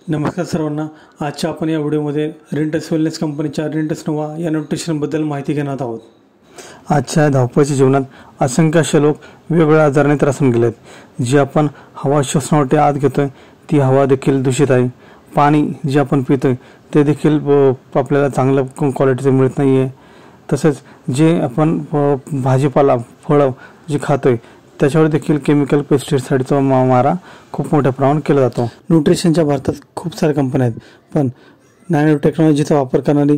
नमस्कार सर्वांना. आजच्या आपण या व्हिडिओमध्ये रेंटस वेलनेस कंपनीच्या रेंटस नोवा या न्यूट्रिशनबद्दल माहिती घेणार आहोत. आजच्या धावपळीच्या जीवनात असंख्य असे लोक वेगवेगळ्या आजाराने त्रासून गेले आहेत. जी आपण हवा श्वसनावाटे आत घेतोय ती हवा देखील दूषित आहे. पाणी जे आपण पितोय ते देखील आपल्याला चांगल्या क्वालिटीचं मिळत नाही आहे. तसेच जे आपण भाजीपाला फळं जे खातोय त्याच्यावर देखील केमिकल पेस्टिसाइडचा मारा खूप मोठ्या प्रमाणात केला जातो. न्यूट्रिशनच्या भारतात खूप साऱ्या कंपन्या आहेत, पण नॅनो टेक्नॉलॉजीचा वापर करणारी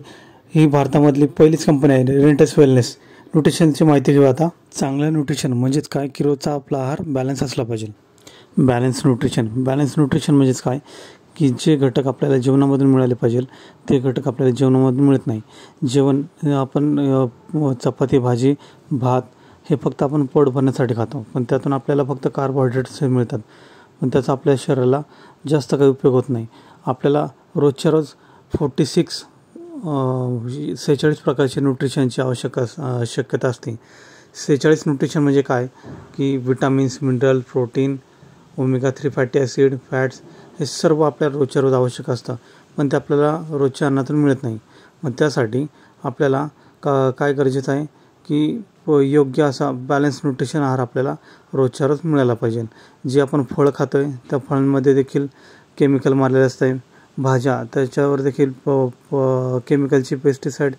ही भारतामधली पहिलीच कंपनी आहे रेंटस वेलनेस. न्यूट्रिशनची माहिती घेऊ आता. चांगलं न्यूट्रिशन म्हणजेच काय की रोजचा आपला आहार बॅलन्स असला पाहिजे. बॅलन्स न्यूट्रिशन म्हणजेच काय की जे घटक आपल्याला जेवणामधून मिळाले पाहिजे ते घटक आपल्याला जेवणामधून मिळत नाही. जेवण आपण चपाती भाजी भात हे फक्त आपण पोट भरण्यासाठी खातो, पण त्यातून आपल्याला फक्त कार्बोहायड्रेट्स मिळतात, पण त्याचा आपल्या शरीराला जास्त काही उपयोग होत नाही. आपल्याला रोजच्या रोज 46 प्रकारचे न्यूट्रिशनची शक्यता असते. 46 न्यूट्रिशन म्हणजे काय की vitamins, mineral, protein, omega 3 fatty acid, fats हे सर्व आपल्याला रोजच्या रोज आवश्यक असतं, पण ते आपल्याला रोजच्या अन्नातून मिळत नाही. मग त्यासाठी आपल्याला काय गरजेचं आहे की योग्य असा बॅलन्स न्यूट्रिशन आहार आपल्याला रोजच्या रोज मिळाला पाहिजे. जे आपण फळं खातो आहे त्या फळांमध्ये देखील केमिकल मारलेले असते. भाज्या त्याच्यावर देखील केमिकलची पेस्टिसाइड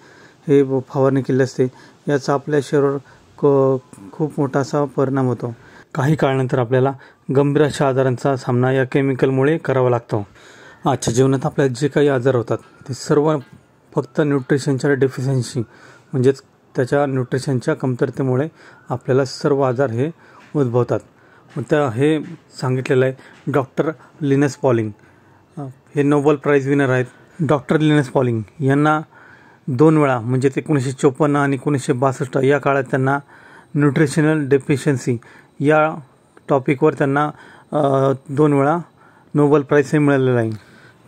हे फवारणी केली असते. याचा आपल्या शरीरावर खूप मोठा असा परिणाम होतो. काही काळानंतर आपल्याला गंभीर अशा आजारांचा सामना या केमिकलमुळे करावा लागतो. आजच्या जीवनात आपल्याला जे काही आजार होतात ते सर्व फक्त न्यूट्रिशनच्या डेफिशियन्सी म्हणजेच त्याच्या न्यूट्रिशनच्या कमतरतेमुळे आपल्याला सर्व आजार हे उद्भवतात. हे सांगितलेलं आहे डॉक्टर लिनस पॉलिंग. हे नोबेल प्राईज विनर आहेत. डॉक्टर लिनस पॉलिंग यांना 2 वेळा म्हणजे 1954 आणि 1962 या काळात त्यांना न्यूट्रिशनल डेफिशियन्सी या टॉपिकवर त्यांना 2 वेळा नोबेल प्राईज हे मिळालेलं आहे.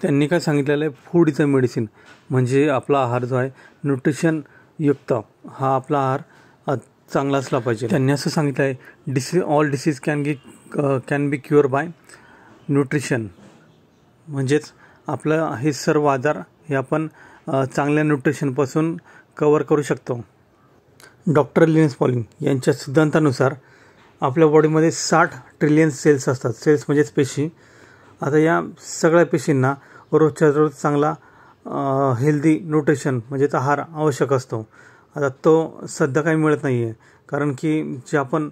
त्यांनी काय सांगितलेलं आहे, फूड इज अ मेडिसिन म्हणजे आपला आहार जो आहे न्यूट्रिशन युक्त हा आपला आहार चांगला असला पाहिजे. त्यांनी असं सांगितलं आहे all disease can be cure by nutrition. म्हणजेच आपलं हे सर्व आजार हे आपण चांगल्या न्यूट्रिशनपासून कवर करू शकतो. डॉक्टर लिनस पॉलिंग यांच्या सिद्धांतानुसार आपल्या बॉडीमध्ये 60 ट्रिलियन सेल्स असतात. सेल्स म्हणजेच पेशी. आता या सगळ्या पेशींना रोजच्या रोज चांगला हेल्दी न्यूट्रिशन म्हणजेच आहार आवश्यक असतो. आता तो सध्या काही मिळत नाही आहे, कारण की जे आपण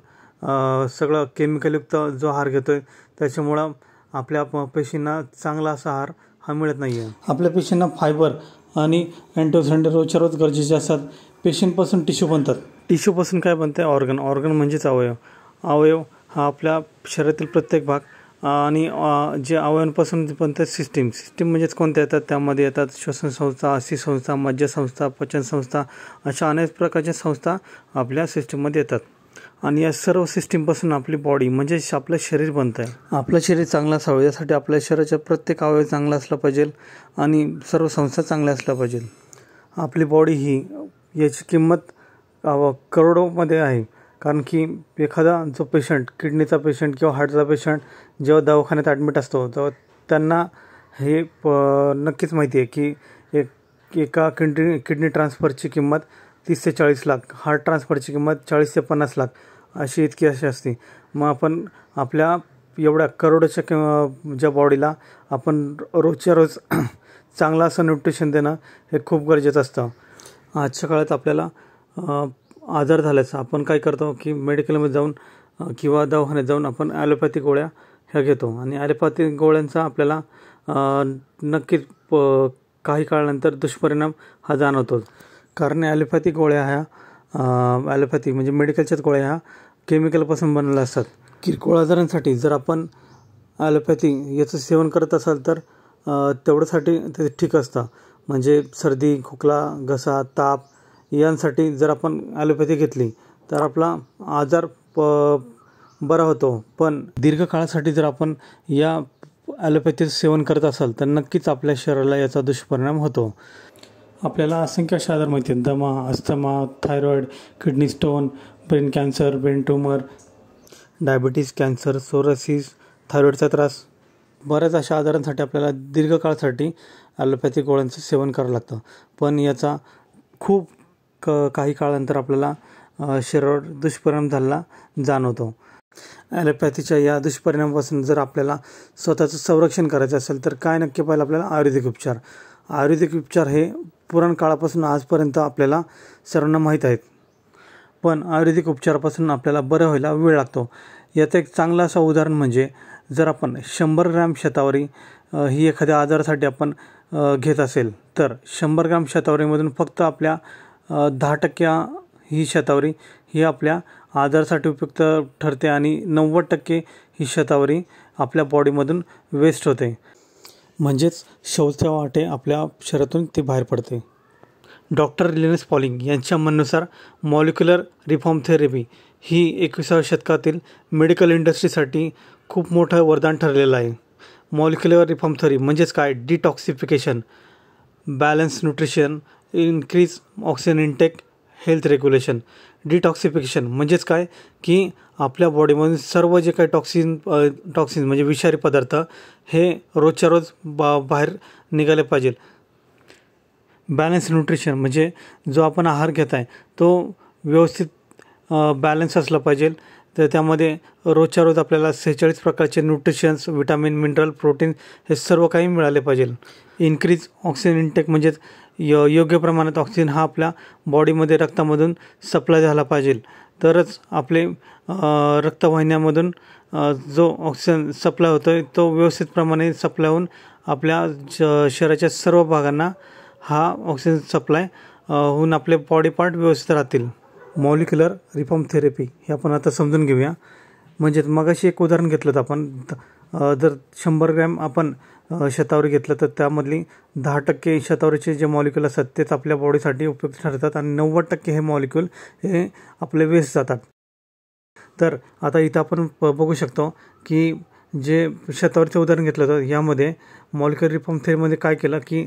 सगळं केमिकलयुक्त जो आहार घेतो आहे त्याच्यामुळं आपल्या पेशींना चांगला असा आहार हा मिळत नाही आहे. आपल्या पेशींना फायबर आणि अँटीऑक्सिडंट रोजच्या रोज गरजेचे असतात. पेशींपासून टिश्यू बनतात. टिश्यूपासून काय बनते? ऑर्गन म्हणजेच अवयव हा आपल्या शरीरातील प्रत्येक भाग आणि जे अवयवांपासून बनतात सिस्टीम म्हणजेच कोणत्या येतात त्यामध्ये येतात श्वसन संस्था, अस्थिसंस्था, मज्जासंस्था, पचनसंस्था अशा अनेक प्रकारच्या संस्था आपल्या सिस्टीममध्ये येतात. आणि या सर्व सिस्टीमपासून आपली बॉडी म्हणजे आपलं शरीर बनतं आहे. आपलं शरीर चांगलं असावं यासाठी आपल्या शरीराच्या प्रत्येक अवयव चांगला असला पाहिजे आणि सर्व संस्था चांगल्या असल्या पाहिजे. आपली बॉडी ही याची किंमत करोडोमध्ये आहे, कारण की एखादा जो पेशंट किडनीचा पेशंट किंवा हार्टचा पेशंट जेव्हा दवाखान्यात ॲडमिट असतो तेव्हा त्यांना हे नक्कीच माहिती आहे की एका किडनी ट्रान्सफरची किंमत 30 ते 40 लाख, हार्ट ट्रान्सफरची किंमत 40 ते 50 लाख अशी असते. मग आपण आपल्या एवढ्या करोडोच्या ज्या बॉडीला आपण रोजच्या रोज चांगलं असं न्यूट्रिशन देणं हे खूप गरजेचं असतं. आजच्या काळात आपल्याला आजार झाल्यास आपण काय करतो की मेडिकलमध्ये जाऊन किंवा दवाखान्यात जाऊन आपण ॲलोपॅथिक गोळ्या ह्या घेतो आणि ॲलोपॅथिक गोळ्यांचा आपल्याला नक्कीच काही काळानंतर दुष्परिणाम हा जाणवतो. कारण ॲलोपॅथिक गोळ्या ह्या ॲलोपॅथिक म्हणजे मेडिकलच्याच गोळ्या ह्या केमिकलपासून बनलेल्या असतात. किरकोळ आजारांसाठी जर आपण ॲलोपॅथी याचं सेवन करत असाल तर तेवढ्यासाठी ते ठीक असतं. म्हणजे सर्दी, खोकला, घसा, ताप यांसाठी जर आपण ॲलोपॅथी घेतली तर आपला आजार बरा होतो. पण दीर्घकाळासाठी जर आपण या ॲलोपॅथीचं सेवन करत असाल तर नक्कीच आपल्या शरीराला याचा दुष्परिणाम होतो. आपल्याला असंख्य असे आजार माहिती आहेत. दमा, asthma, thyroid, kidney stone, brain cancer, brain tumour, diabetes, cancer, psoriasis, थायरॉईडचा त्रास बऱ्याच अशा आजारांसाठी आपल्याला दीर्घकाळासाठी ॲलोपॅथिक गोळ्यांचं सेवन करावं लागतं, पण याचा खूप काही काळानंतर आपल्याला शरीरावर दुष्परिणाम झालेला जाणवतो. ॲलोपॅथीच्या या दुष्परिणामापासून जर आपल्याला स्वतःचं संरक्षण करायचं असेल तर काय नक्की पाहिलं आपल्याला आयुर्वेदिक उपचार. आयुर्वेदिक उपचार हे पुराण काळापासून आजपर्यंत आपल्याला सर्वांना माहीत आहेत, पण आयुर्वेदिक उपचारापासून आपल्याला बरं व्हायला वेळ लागतो. याचं एक चांगलं असं उदाहरण म्हणजे जर आपण 100 ग्रॅम शतावरी ही एखाद्या आजारासाठी आपण घेत असेल तर 100 ग्रॅम शतावरीमधून फक्त आपल्या 10% ही शतावरी ही आपल्या आजारासाठी उपयुक्त ठरते आणि 90% ही शतावरी आपल्या बॉडीमधून वेस्ट होते, म्हणजेच शौचा वाटे आपल्या शरीरातून ती बाहेर पडते. डॉक्टर लिनस पॉलिंग यांच्या म्हणण्यानुसार मॉलिक्युलर रिफॉर्म थेरपी ही 21व्या शतकातील मेडिकल इंडस्ट्रीसाठी खूप मोठं वरदान ठरलेलं आहे. मॉलिक्युलर रिफॉर्म थेरपी म्हणजेच काय? Detoxification, balance nutrition, increase oxygen intake, health regulation. Detoxification म्हणजेच काय की आपल्या बॉडीमधून सर्व जे काही टॉक्सिन म्हणजे विषारी पदार्थ हे रोजच्या रोज बाहेर निघाले पाहिजे. बॅलन्स न्यूट्रिशन म्हणजे जो आपण आहार घेत आहे तो व्यवस्थित बॅलन्स असला पाहिजे. तर त्यामध्ये रोजच्या रोज आपल्याला 46 प्रकारचे न्यूट्रिशन्स, विटामिन, मिनरल, प्रोटीन हे सर्व काही मिळाले पाहिजे. इन्क्रीज ऑक्सिजन इनटेक म्हणजेच योग्य प्रमाणात ऑक्सिजन हा आपल्या बॉडीमध्ये रक्तामधून सप्लाय झाला पाहिजे, तरच आपले रक्तवाहिन्यामधून जो ऑक्सिजन सप्लाय होतो आहे तो व्यवस्थित प्रमाणे सप्लाय होऊन आपल्या शरीराच्या सर्व भागांना हा ऑक्सिजन सप्लाय होऊन आपले बॉडी पार्ट व्यवस्थित राहतील. मॉलिक्युलर रिफॉर्म थेरपी हे आपण आता समजून घेऊया. म्हणजे मगाशी एक उदाहरण घेतलं तर आपण जर 100 ग्रॅम आपण शतावरी घेतलं तर त्यामधली 10% शतावरीचे जे मॉलिक्यूल असतात तेच आपल्या बॉडीसाठी उपयुक्त ठरतात आणि 90% हे मॉलिक्यूल हे आपले वेस्ट जातात. तर आता इथं आपण बघू शकतो की जे शतावरीचं उदाहरण घेतलं तर यामध्ये मॉलिक्युलर रिफॉर्म थेरपीमध्ये काय केलं की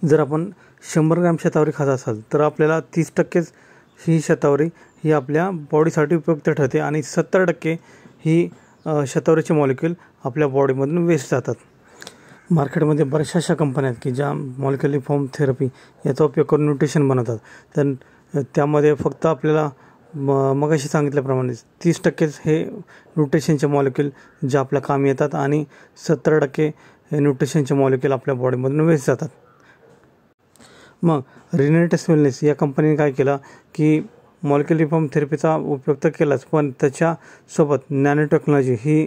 जर आपण 100 ग्रॅम शतावरी खात असाल तर आपल्याला 30% ही शतावरी ही आपल्या बॉडीसाठी उपयुक्त ठरते आणि 70% ही शतावरीचे मॉलिक्यूल आपल्या बॉडीमधून वेस्ट जातात. मार्केटमध्ये बऱ्याचशा अशा कंपन्या आहेत की ज्या मॉलिक्युलर रिफॉर्म थेरपी याचा उपयोग करून न्यूट्रिशन बनवतात. तर त्यामध्ये फक्त आपल्याला मगाशी सांगितल्याप्रमाणे 30% हे न्यूट्रिशनचे मॉलिक्यूल जे आपल्या कामी येतात आणि 70% हे न्यूट्रिशनचे मॉलिक्यूल आपल्या बॉडीमधून वेस्ट जातात. मग रिनेटस वेलनेस या कंपनीने काय केलं की मॉलिक्युलर रिफॉर्म थेरपीचा उपयोग तर केलाच, पण त्याच्यासोबत नॅनो टेक्नॉलॉजी ही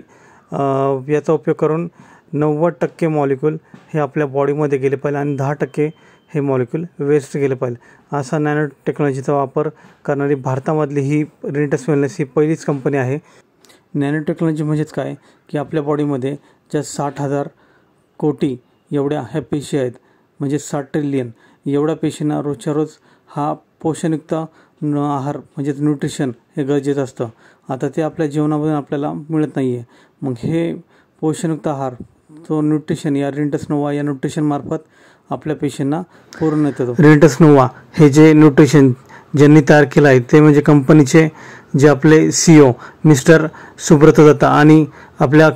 याचा उपयोग करून 90% मॉलिक्यूल हे आपल्या बॉडीमध्ये गेले पाहिजे आणि 10% हे मॉलिक्यूल वेस्ट गेले पाहिजे. असा नॅनो टेक्नॉलॉजीचा वापर करणारी भारतामधली ही रिनेटस वेलनेस ही पहिलीच कंपनी आहे. नॅनो टेक्नॉलॉजी म्हणजेच काय की आपल्या बॉडीमध्ये ज्या 60,000 कोटी एवढ्या ह्या पेशी आहेत, म्हणजे 60 ट्रिलियन एवढ्या पेशींना रोजच्या रोज हा पोषणयुक्त आहार म्हणजेच न्यूट्रिशन हे गरजेचं असतं. आता ते आपल्या जेवणामधून आपल्याला मिळत नाही आहे. मग हे पोषणयुक्त आहार तो न्यूट्रिशन या रिनेटस नोवा या न्यूट्रिशन मार्फत आपल्या पेशींना पूर्ण येतो. रिनेटस नोवा हे जे न्यूट्रिशन ज्यांनी तयार केलं आहे ते म्हणजे कंपनीचे जे आपले CEO मिस्टर सुब्रत दत्ता आणि आपल्या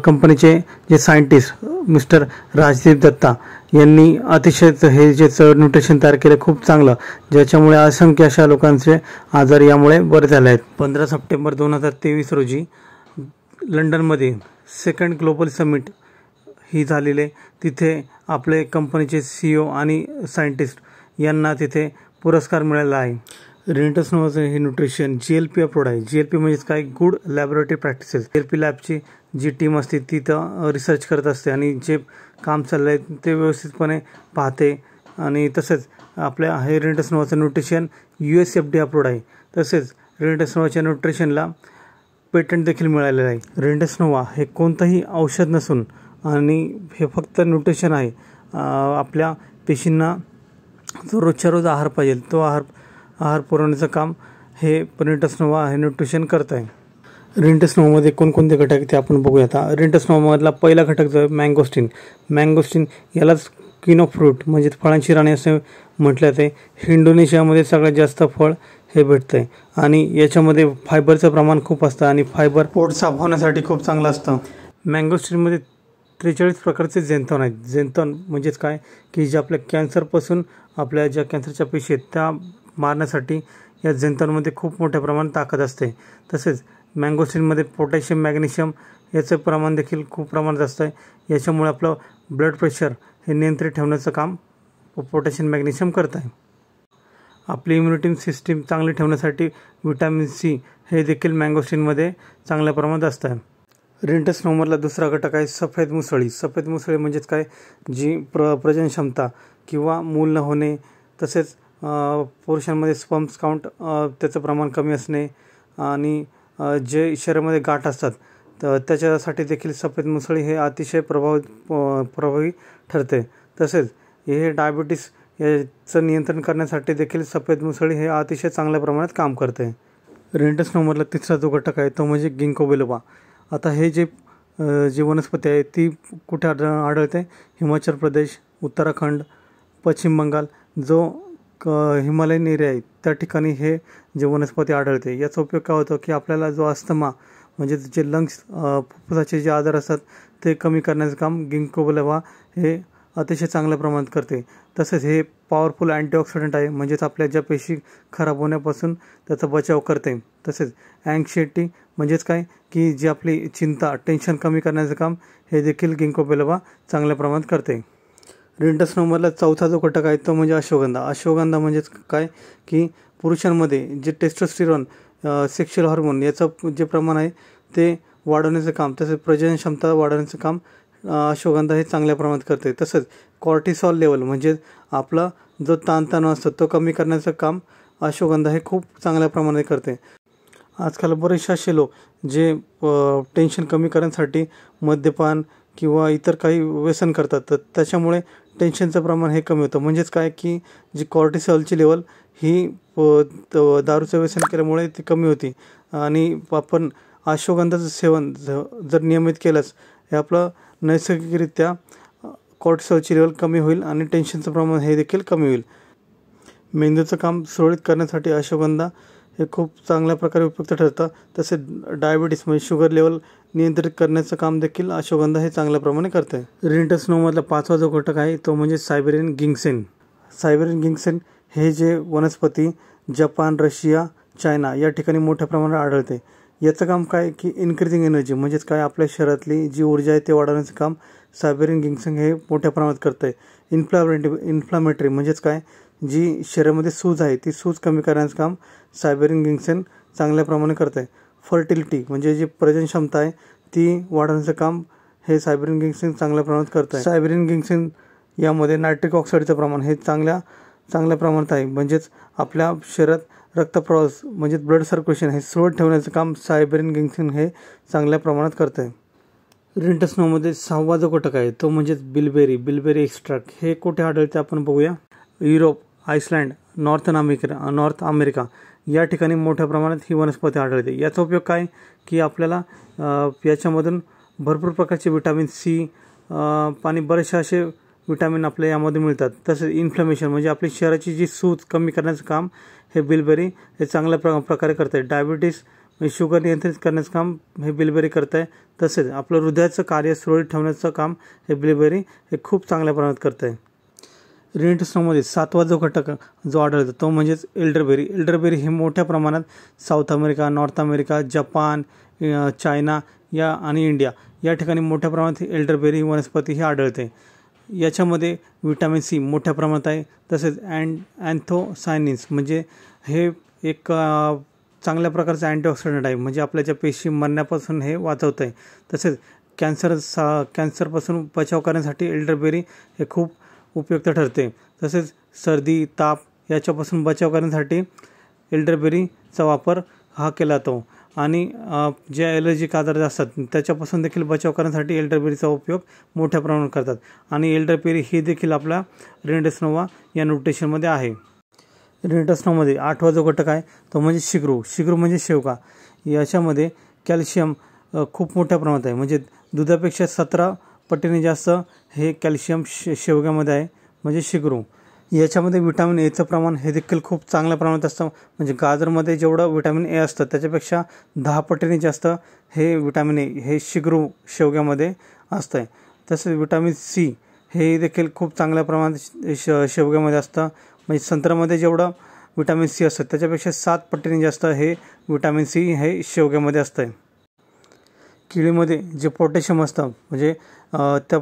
कंपनीचे जे सायंटिस्ट मिस्टर राजदीप दत्ता यांनी अतिशय हे जे न्यूट्रिशन तयार केलं खूप चांगलं, ज्याच्यामुळे असंख्य अशा लोकांचे आजार यामुळे बरे झाले आहेत. 15 सप्टेंबर 2023 रोजी लंडनमध्ये 2nd ग्लोबल समिट ही झालेले, तिथे आपले कंपनीचे CEO आणि सायंटिस्ट यांना तिथे पुरस्कार मिळाला आहे. रिनेटस नोवाचं हे न्यूट्रिशन GLP अप्रूव्ड आहे. GLP म्हणजेच काय? Good laboratory practices. GLP लॅबची जी टीम असते ती तर रिसर्च करत असते आणि जे काम चाललं आहे ते व्यवस्थितपणे पाहते आणि तसंच आपल्या हे रिनेटस नोवाचं न्यूट्रिशन USFDA अप्रूव्ड आहे. तसेच रिनेटस नोवाच्या न्यूट्रिशनला पेटंट देखील मिळालेलं आहे. रिनेटस नोवा हे कोणतंही औषध नसून आणि हे फक्त न्यूट्रिशन आहे. आपल्या पेशींना जो रोजच्या रोज आहार पाहिजे तो आहार पुरवण्याचं काम हे रिनेटस नोवा हे न्यूट्रिशन करत आहे. रिनेटस नोवामध्ये कोणकोणते घटक ते आपण बघूया. आता रिनेटस नोवामधला पहिला घटक जो मँगोस्टिन. मँगोस्टिन यालाच क्वीन ऑफ फ्रूट म्हणजे फळांची राणी असे म्हटलं जाते. इंडोनेशियामध्ये सगळ्यात जास्त फळ हे भेटतं आहे आणि याच्यामध्ये फायबरचं प्रमाण खूप असतं आणि फायबर पोट साफ होण्यासाठी खूप चांगलं असतं. मँगोस्टिनमध्ये 43 प्रकारचे झेंथॉन आहेत. झेंथॉन म्हणजेच काय की जे आपल्या कॅन्सरपासून आपल्या ज्या कॅन्सरच्या पेशी आहेत त्या मारण्यासाठी या झेंथॉनमध्ये खूप मोठ्या प्रमाणात ताकद असते. तसेच मँगोस्टीनमध्ये पोटॅशियम मॅग्नेशियम याचं प्रमाण देखील खूप प्रमाणात असतं. याच्यामुळे आपलं ब्लड प्रेशर हे नियंत्रित ठेवण्याचं काम पोटॅशियम मॅग्नेशियम करत आहे. आपली इम्युनिटी सिस्टीम चांगली ठेवण्यासाठी विटॅमिन सी हे देखील मँगोस्टीनमध्ये चांगल्या प्रमाणात असतं. रिंटस्नोमरला दुसरा घटक आहे सफेद मुसळी. सफेद मुसळी म्हणजेच काय जी प्रजनन क्षमता किंवा मूल न होणे, तसेच पुरुषांमध्ये स्पर्म्स काउंट त्याचं प्रमाण कमी असणे आणि जे शरीरामध्ये गाठ असतात तर त्याच्यासाठी देखील सफेद मुसळी हे अतिशय प्रभावी ठरते. तसेच हे डायबिटीस याचं नियंत्रण करण्यासाठी देखील सफेद मुसळी हे अतिशय चांगल्या प्रमाणात काम करते. रिंटस्नोमरला तिसरा जो घटक आहे तो म्हणजे गिंको बिलोबा. आता हे जे वनस्पती आहे ती कुठे आढळते? हिमाचल प्रदेश, उत्तराखंड, पश्चिम बंगाल जो हिमालयन एरिया आहे त्या ठिकाणी हे जे वनस्पती आढळते. याचा उपयोग काय होतो की आपल्याला जो अस्थमा म्हणजे जे लंग्स फुफ्फुसाचे जे आजार असतात ते कमी करण्याचं काम गिंको बिलोबा हे अतिशय चांगल्या प्रमाणात करते. तसेच हे पॉवरफुल अँटीऑक्सिडंट आहे म्हणजेच आपल्या ज्या पेशी खराब होण्यापासून त्याचा बचाव करते. तसेच अँक्झायटी म्हणजेच काय की जी आपली चिंता टेन्शन कमी करण्याचं काम हे देखील गिंको बिलोबा चांगल्या प्रमाणात करते. रिंटस्नोमरला चौथा जो घटक आहे तो म्हणजे अश्वगंधा. अश्वगंधा म्हणजेच काय की पुरुषांमध्ये जे टेस्टोस्टेरॉन सेक्शुअल हार्मोन याचं जे प्रमाण आहे ते वाढवण्याचं काम, तसेच प्रजनन क्षमता वाढवण्याचं काम अश्वगंधा हे चांगल्या प्रमाणात करते. तसंच कॉर्टिसॉल लेवल म्हणजे आपला जो ताणतणाव असतो तो कमी करण्याचं काम अश्वगंधा हे खूप चांगल्या प्रमाणात करते. आजकाल बरेचसे असे लोक जे टेन्शन कमी करण्यासाठी मद्यपान किंवा इतर काही व्यसन करतात तर त्याच्यामुळे टेन्शनचं प्रमाण हे कमी होतं. म्हणजेच काय की जी कॉर्टिसॉलची लेवल ही दारूचं व्यसन केल्यामुळे ती कमी होती आणि आपण अश्वगंधाचं सेवन जर नियमित केलंच हे आपलं नैसर्गिकरित्या कॉर्टिसॉलची लेवल कमी होईल आणि टेन्शनचं प्रमाण हे देखील कमी होईल. मेंदूचं काम सुरळीत करण्यासाठी अश्वगंधा हे खूप चांगल्या प्रकारे उपयुक्त ठरतं. तसेच डायबिटीस म्हणजे शुगर लेवल नियंत्रित करण्याचं काम देखील अश्वगंधा हे चांगल्या प्रमाणे करते. रिंटस्नोमरला पाचवा जो घटक आहे तो म्हणजे सायबेरियन गिंगसेन. सायबेरियन गिंगसेन हे जे वनस्पती जपान, रशिया, चायना या ठिकाणी मोठ्या प्रमाणात आढळते. याचं काम काय की इन्क्रीजिंग एनर्जी म्हणजेच काय आपल्या शरीरातली जी ऊर्जा आहे ते वाढवण्याचं काम सायबेरियन गिंगसेन हे मोठ्या प्रमाणात करतं आहे. इन्फ्लामेटरी म्हणजेच काय जी शरीरामध्ये सूज आहे ती सूज कमी करण्याचं काम सायबेरियन गिंगसेन चांगल्या प्रमाणे करत आहे. फर्टिलिटी म्हणजे जी प्रजनन क्षमता आहे ती वाढवण्याचं काम हे सायबेरियन गिंगसेन चांगल्या प्रमाणात करत आहे. सायबेरियन गिंगसेन यामध्ये नायट्रिक ऑक्साईडचं प्रमाण हे चांगल्या प्रमाणात आहे. म्हणजेच आपल्या शरीरात रक्तप्रवास म्हणजे ब्लड सर्क्युलेशन हे सुरळीत ठेवण्याचं काम सायबेरियन गिंगसेन हे चांगल्या प्रमाणात करत आहे. रिंटस्नोमध्ये सहावा जो घटक आहे तो म्हणजेच बिलबेरी एक्स्ट्रॅक्ट. हे कुठे आढळते आपण बघूया. युरोप, आइसलँड, नॉर्थ अमेरिका या ठिकाणी मोठ्या प्रमाणात ही वनस्पती आढळते. याचा उपयोग काय की आपल्याला याच्यामधून भरपूर प्रकारचे विटॅमिन सी आणि बरेचसे असे विटॅमिन आपल्या यामध्ये मिळतात. तसेच इन्फ्लमेशन म्हणजे आपली शरीराची जी सूज कमी करण्याचं काम हे बिलबेरी हे चांगल्या प्रकारे करत आहे. डायबिटीस म्हणजे शुगर नियंत्रित करण्याचं काम हे बिलबेरी करत आहे. तसेच आपलं हृदयाचं कार्य सुरळीत ठेवण्याचं काम हे बिलबेरी हे खूप चांगल्या प्रमाणात करत आहे. रिंटस्नोमध्ये सातवा जो घटक जो आढळतो तो म्हणजेच एल्डरबेरी. एल्डरबेरी हे मोठ्या प्रमाणात south America, north America, Japan, China या आणि इंडिया या ठिकाणी मोठ्या प्रमाणात एल्डरबेरी वनस्पती ही आढळते. याच्यामध्ये विटॅमिन सी मोठ्या प्रमाणात आहे. तसेच अँथोसायनिन्स म्हणजे हे एक चांगल्या प्रकारचं अँटीऑक्सिडंट आहे म्हणजे आपल्या ज्या पेशी मरण्यापासून हे वाचवत आहे. तसेच कॅन्सरपासून बचाव करण्यासाठी एल्डरबेरी हे खूप उपयुक्त ठरते. तसेच सर्दी, ताप याच्यापासून बचाव करण्यासाठी एल्डरबेरीचा वापर हा केला जातो आणि जे ॲलर्जिक आजार असतात त्याच्यापासून देखील बचाव करण्यासाठी एल्डरबेरीचा उपयोग मोठ्या प्रमाणात करतात आणि एल्डरबेरी ही देखील आपला रिंटस्नोवा या न्यूट्रिशनमध्ये आहे. रिंटस्नोमध्ये आठवा जो घटक आहे तो म्हणजे शिग्रू म्हणजे शेवगा. याच्यामध्ये कॅल्शियम खूप मोठ्या प्रमाणात आहे म्हणजे दुधापेक्षा 17 पटीने जास्त हे कॅल्शियम शेवग्यामध्ये आहे म्हणजे शिग्रू. याच्यामध्ये विटॅमिन एचं प्रमाण हे देखील खूप चांगल्या प्रमाणात असतं म्हणजे गाजरमध्ये जेवढं विटॅमिन ए असतं त्याच्यापेक्षा 10 पटीने जास्त हे विटॅमिन ए हे शिग्रू शेवग्यामध्ये असतं आहे. तसेच विटॅमिन सी हे देखील खूप चांगल्या प्रमाणात शेवग्यामध्ये असतं. म्हणजे संत्र्यामध्ये जेवढं विटॅमिन सी असतं त्याच्यापेक्षा 7 पटीने जास्त हे विटॅमिन सी हे शेवग्यामध्ये असतं. केळीमध्ये जे पोटॅशियम असतं म्हणजे त्या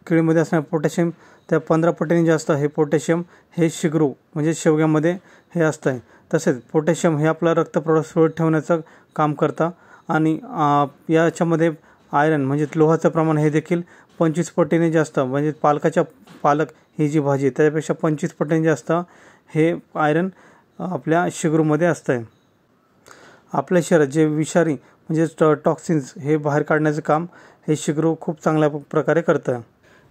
केळीमध्ये असणारं पोटॅशियम त्या 15 पटीने जास्त हे पोटॅशियम हे शिगरू म्हणजे शेवग्यामध्ये हे असतं. तसेच पोटॅशियम हे आपलं रक्तप्रवाह सुरळीत ठेवण्याचं काम करतं आणि याच्यामध्ये आयरन म्हणजे लोहाचं प्रमाण हे देखील 25 पटीने जास्त म्हणजे पालक ही जी भाजी त्याच्यापेक्षा 25 पटीने जास्त हे आयरन आपल्या शिगरूमध्ये असतं. आपल्या शरीरात जे विषारी म्हणजे टॉक्सिन्स हे बाहेर काढण्याचं काम हे शिगरू खूप चांगल्या प्रकारे करतं.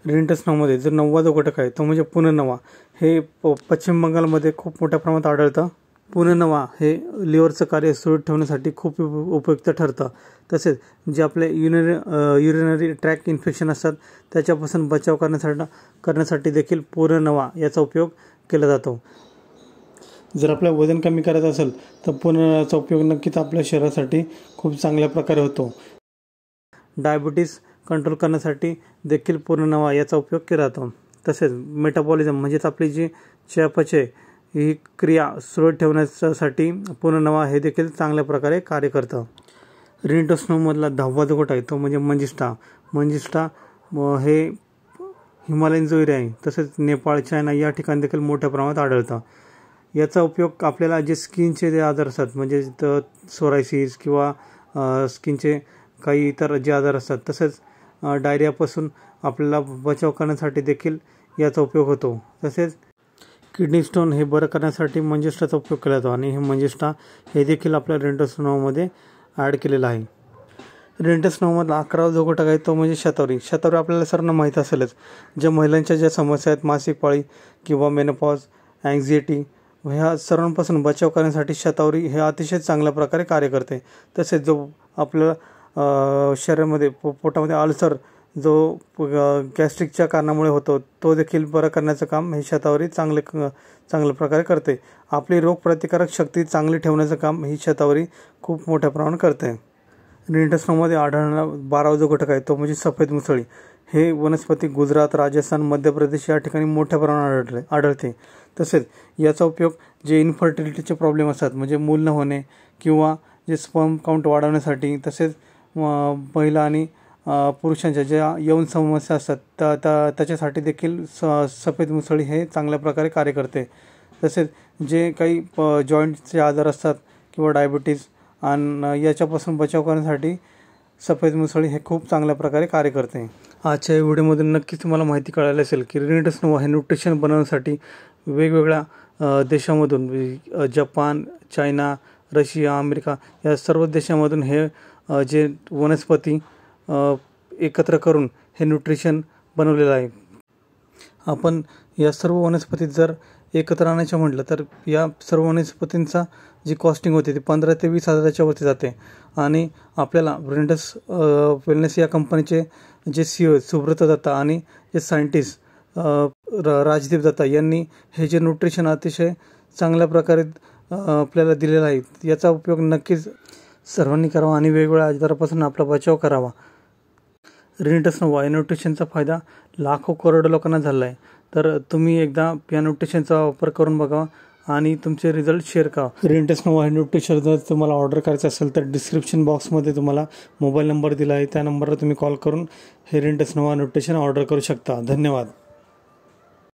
रिंटस नवामध्ये जो 9वा घटक आहे तो म्हणजे पुनर्नवा. हे पश्चिम बंगालमध्ये खूप मोठ्या प्रमाणात आढळतं. पुनर्नवा हे लिव्हरचं कार्य सुरळीत ठेवण्यासाठी खूप उपयुक्त ठरतं. तसेच जे आपले युरिनरी ट्रॅक इन्फेक्शन असतात त्याच्यापासून बचाव करण्यासाठी देखील पुनर्नवा याचा उपयोग केला जातो. जर आपलं वजन कमी करायचं असेल तर पुनर्नवाचा उपयोग नक्कीच आपल्या शरीरासाठी खूप चांगल्या प्रकारे होतो. डायबिटीज कंट्रोल करण्यासाठी देखील पुनर्नवा याचा उपयोग केला जातो. तसेच मेटाबॉलिझम म्हणजेच आपली जी चयापचय ही क्रिया सुरळीत ठेवण्यासाठी पुनर्नवा हे देखील चांगल्या प्रकारे कार्य करतं. रिंटोस्नोमधला 10वा जो घटक आहे तो म्हणजे मंजिस्टा हे हिमालयन जो एरिया आहे तसेच नेपाळ, चायना या ठिकाणी देखील मोठ्या प्रमाणात आढळतं. याचा उपयोग आपल्याला जे स्किनचे जे आजार असतात म्हणजे सोरायसिस किंवा स्किनचे काही इतर जे आजार असतात तसेच डायरियापासून आपल्याला बचाव करण्यासाठी देखील याचा उपयोग होतो. तसेच किडनी स्टोन हे बरं करण्यासाठी मंजिस्टाचा उपयोग केला जातो आणि हे मंजिस्टा हे देखील आपल्या रिंटोस्नोममध्ये ॲड केलेलं आहे. रिंटोस्नोमधला 11वा जो घटक आहे तो म्हणजे शतावरी. आपल्याला सर्वांना माहीत असेलच. ज्या महिलांच्या ज्या समस्या आहेत मासिक पाळी किंवा मेनोपॉज, अँक्झायटी ह्या सर्वांपासून बचाव करण्यासाठी शतावरी हे अतिशय चांगल्या प्रकारे कार्य करते. तसेच जो आपल्या शरीरामध्ये पोटामध्ये अल्सर जो गॅस्ट्रिकच्या कारणामुळे होतो तो देखील बरं करण्याचं काम ही शतावरी चांगल्या प्रकारे करते. आपली रोगप्रतिकारक शक्ती चांगली ठेवण्याचं काम ही शतावरी खूप मोठ्या प्रमाणात करते. रिंटोस्नोमध्ये आढळणारा 12वा जो घटक आहे तो म्हणजे सफेद मुसळी. हे वनस्पती गुजरात, राजस्थान, मध्य प्रदेश या ठिकाणी मोठ्या प्रमाणात आढळते. तसेच याचा उपयोग जे इन्फर्टिलिटीचे प्रॉब्लेम असतात म्हणजे मूल न होणे किंवा जे स्पर्म काउंट वाढवण्यासाठी तसेच महिला आणि पुरुषांच्या ज्या यौन समस्या असतात त्याच्यासाठी देखील सफेद मुसळी हे चांगल्या प्रकारे कार्य करते. तसेच जे काही जॉईंटचे आजार असतात किंवा डायबिटीज आणि याच्यापासून बचाव करण्यासाठी सफेद मुसळी हे खूप चांगल्या प्रकारे कार्य करते. आजच्या या व्हिडिओमधून नक्कीच तुम्हाला माहिती कळाली असेल की रिंटोस्नोवा हे न्यूट्रिशन बनवण्यासाठी वेगवेगळ्या देशामधून जपान, चायना, रशिया, अमेरिका या सर्व देशामधून हे जे वनस्पती एकत्र करून हे न्यूट्रिशन बनवलेलं आहे. आपण या सर्व वनस्पतीत जर एकत्र आणायचं म्हटलं तर या सर्व वनस्पतींचा जी कॉस्टिंग होते ती 15 ते 20 हजाराच्या वरती जाते आणि आपल्याला रिंटस वेलनेस या कंपनीचे जे CEO सुब्रत दत्ता आणि जे सायंटिस्ट राजदीप दत्ता यांनी हे जे न्यूट्रिशन अतिशय चांगल्या प्रकारे आपल्याला दिलेलं आहे याचा उपयोग नक्कीच सर्वांनी करावा आणि वेगवेगळ्या आजारापासून आपला बचाव करावा. रिंटोस्नोवा या न्यूट्रिशनचा फायदा लाखो करोडो लोकांना झाला आहे. तर तुम्ही एकदा या न्यूट्रिशनचा वापर करून बघा आणि तुमचे रिझल्ट शेअर करा. रिंटोस्नोवा हे न्यूट्रिशन जर तुम्हाला ऑर्डर करायचं असेल तर डिस्क्रिप्शन बॉक्समध्ये तुम्हाला मोबाईल नंबर दिला आहे त्या नंबरला तुम्ही कॉल करून हे रिंटोस्नोवा न्यूट्रिशन ऑर्डर करू शकता. धन्यवाद.